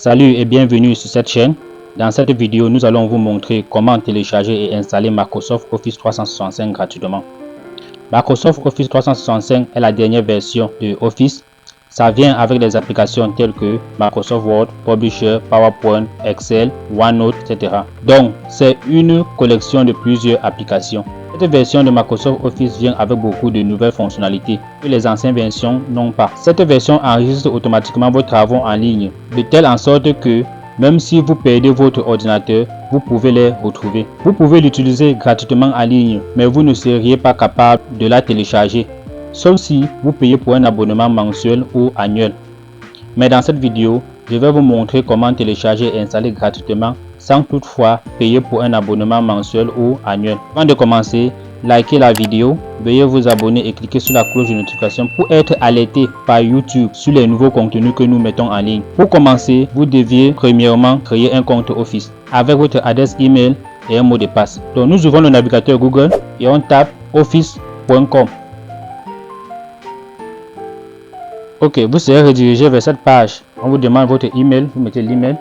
Salut et bienvenue sur cette chaîne. Dans cette vidéo, nous allons vous montrer comment télécharger et installer Microsoft Office 365 gratuitement. Microsoft Office 365 est la dernière version de Office. Ça vient avec des applications telles que Microsoft Word, Publisher, PowerPoint, Excel, OneNote, etc. Donc, c'est une collection de plusieurs applications. Cette version de Microsoft Office vient avec beaucoup de nouvelles fonctionnalités que les anciennes versions n'ont pas. Cette version enregistre automatiquement vos travaux en ligne, de telle en sorte que même si vous perdez votre ordinateur, vous pouvez les retrouver. Vous pouvez l'utiliser gratuitement en ligne, mais vous ne seriez pas capable de la télécharger, sauf si vous payez pour un abonnement mensuel ou annuel. Mais dans cette vidéo, je vais vous montrer comment télécharger et installer gratuitement sans toutefois payer pour un abonnement mensuel ou annuel. Avant de commencer, likez la vidéo, veuillez vous abonner et cliquer sur la cloche de notification pour être alerté par YouTube sur les nouveaux contenus que nous mettons en ligne. Pour commencer, vous deviez premièrement créer un compte Office avec votre adresse email et un mot de passe. Donc nous ouvrons le navigateur Google et on tape office.com. Ok, vous serez redirigé vers cette page. On vous demande votre email, vous mettez l'email.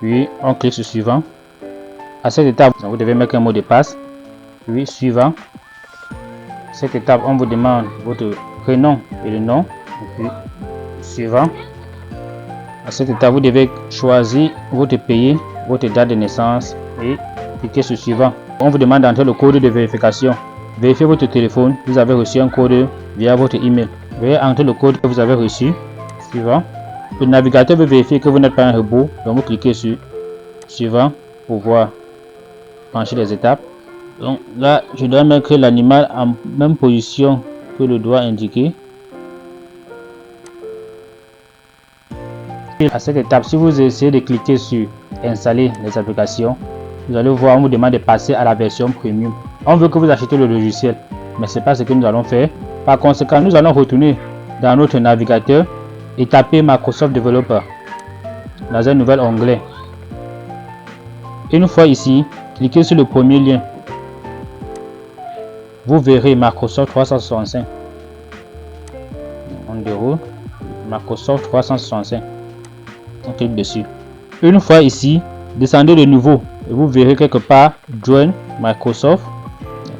Puis on clique sur suivant. À cette étape, vous devez mettre un mot de passe. Puis suivant. À cette étape, on vous demande votre prénom et le nom. Et puis suivant. À cette étape, vous devez choisir votre pays, votre date de naissance et cliquer sur suivant. On vous demande d'entrer le code de vérification. Vérifiez votre téléphone, vous avez reçu un code via votre email. Veuillez entrer le code que vous avez reçu. Suivant. Le navigateur veut vérifier que vous n'êtes pas un robot, donc vous cliquez sur suivant pour voir franchir les étapes. Donc là, je dois mettre l'animal en même position que le doigt indiqué. À cette étape, si vous essayez de cliquer sur installer les applications, vous allez voir, on vous demande de passer à la version premium. On veut que vous achetez le logiciel, mais ce n'est pas ce que nous allons faire. Par conséquent, nous allons retourner dans notre navigateur et taper Microsoft Developer dans un nouvel onglet. Une fois ici, cliquez sur le premier lien. Vous verrez Microsoft 365. On déroule Microsoft 365. On clique dessus. Une fois ici, descendez de nouveau et vous verrez quelque part Join Microsoft.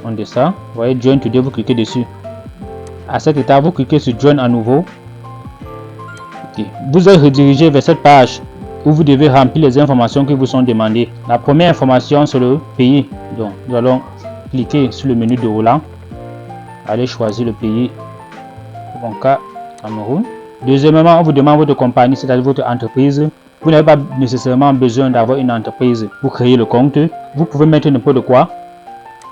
On descend. Vous voyez Join Today, vous cliquez dessus. À cette étape, vous cliquez sur Join à nouveau. Okay. Vous êtes redirigé vers cette page où vous devez remplir les informations qui vous sont demandées. La première information, c'est le pays. Donc, nous allons cliquer sur le menu déroulant. Allez choisir le pays. Pour mon cas, Cameroun. Deuxièmement, on vous demande votre compagnie, c'est-à-dire votre entreprise. Vous n'avez pas nécessairement besoin d'avoir une entreprise pour créer le compte. Vous pouvez mettre n'importe quoi.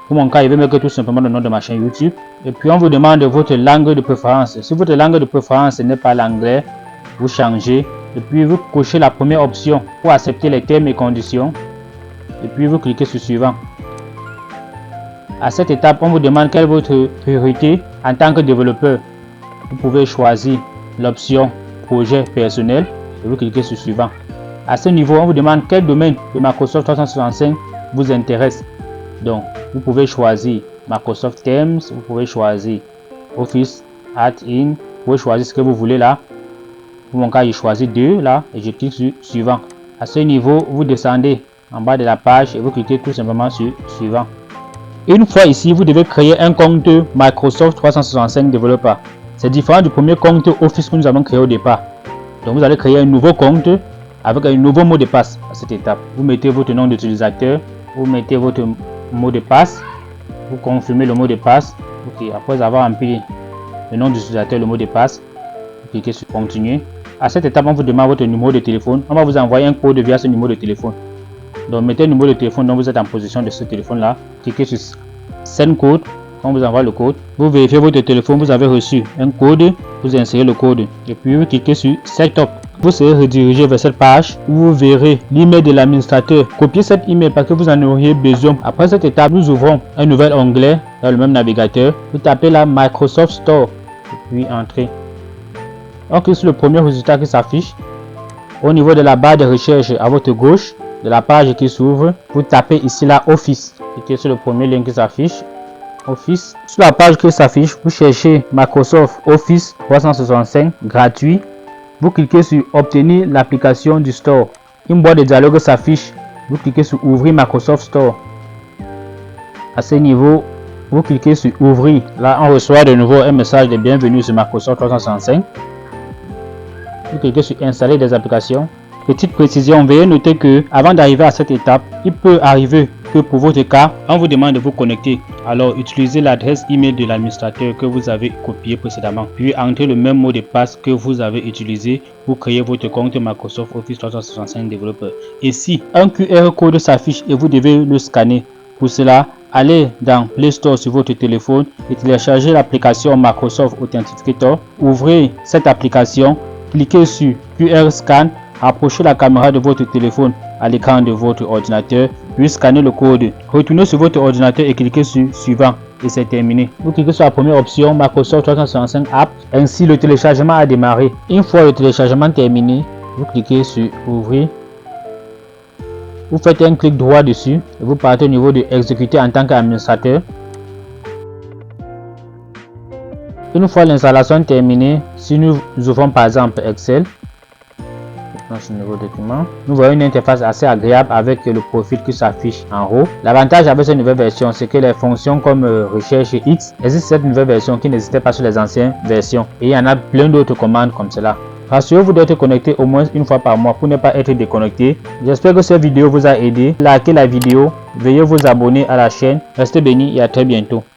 Pour mon cas, je vais mettre tout simplement le nom de ma chaîne YouTube. Et puis, on vous demande votre langue de préférence. Si votre langue de préférence n'est pas l'anglais, vous changez. Et puis, vous cochez la première option pour accepter les termes et conditions. Et puis, vous cliquez sur suivant. À cette étape, on vous demande quelle est votre priorité en tant que développeur. Vous pouvez choisir l'option projet personnel et vous cliquez sur suivant. À ce niveau, on vous demande quel domaine de Microsoft 365 vous intéresse. Donc, vous pouvez choisir Microsoft Teams, vous pouvez choisir Office, Add-in, vous pouvez choisir ce que vous voulez là. Pour mon cas, je choisis 2 là et je clique sur suivant. À ce niveau, vous descendez en bas de la page et vous cliquez tout simplement sur suivant. Une fois ici, vous devez créer un compte Microsoft 365 Developer. C'est différent du premier compte Office que nous avons créé au départ. Donc, vous allez créer un nouveau compte avec un nouveau mot de passe à cette étape. Vous mettez votre nom d'utilisateur, vous mettez votre mot de passe, vous confirmez le mot de passe. Ok, après avoir rempli le nom d'utilisateur, le mot de passe, vous cliquez sur continuer. À cette étape, on vous demande votre numéro de téléphone. On va vous envoyer un code via ce numéro de téléphone. Donc, mettez le numéro de téléphone dont vous êtes en possession de ce téléphone-là. Cliquez sur Send Code. On vous envoie le code. Vous vérifiez votre téléphone. Vous avez reçu un code. Vous insérez le code. Et puis, vous cliquez sur Setup. Vous serez redirigé vers cette page où vous verrez l'email de l'administrateur. Copiez cet email parce que vous en auriez besoin. Après cette étape, nous ouvrons un nouvel onglet dans le même navigateur. Vous tapez la Microsoft Store. Et puis, entrez. On clique sur le premier résultat qui s'affiche. Au niveau de la barre de recherche à votre gauche de la page qui s'ouvre, vous tapez ici la Office. Cliquez sur le premier lien qui s'affiche. Office. Sur la page qui s'affiche, vous cherchez Microsoft Office 365 gratuit. Vous cliquez sur obtenir l'application du store. Une boîte de dialogue s'affiche. Vous cliquez sur ouvrir Microsoft Store. À ce niveau, vous cliquez sur ouvrir. Là, on reçoit de nouveau un message de bienvenue sur Microsoft 365. Vous cliquez sur installer des applications. Petite précision, veuillez noter que avant d'arriver à cette étape, il peut arriver que pour votre cas, on vous demande de vous connecter. Alors utilisez l'adresse email de l'administrateur que vous avez copié précédemment, puis entrez le même mot de passe que vous avez utilisé pour créer votre compte Microsoft Office 365 Developer. Et si un QR code s'affiche et vous devez le scanner, pour cela, allez dans Play Store sur votre téléphone et téléchargez l'application Microsoft Authenticator. Ouvrez cette application, cliquez sur QR Scan. Approchez la caméra de votre téléphone à l'écran de votre ordinateur, puis scannez le code. Retournez sur votre ordinateur et cliquez sur Suivant et c'est terminé. Vous cliquez sur la première option Microsoft 365 App. Ainsi, le téléchargement a démarré. Une fois le téléchargement terminé, vous cliquez sur Ouvrir. Vous faites un clic droit dessus et vous partez au niveau de Exécuter en tant qu'administrateur. Une fois l'installation terminée, si nous ouvrons par exemple Excel, ce nouveau document, nous voyons une interface assez agréable avec le profil qui s'affiche en haut. L'avantage avec cette nouvelle version, c'est que les fonctions comme recherche X existent cette nouvelle version qui n'existait pas sur les anciennes versions, et il y en a plein d'autres commandes comme cela. Rassurez-vous d'être connecté au moins une fois par mois pour ne pas être déconnecté. J'espère que cette vidéo vous a aidé. Likez la vidéo, veuillez vous abonner à la chaîne. Restez bénis et à très bientôt.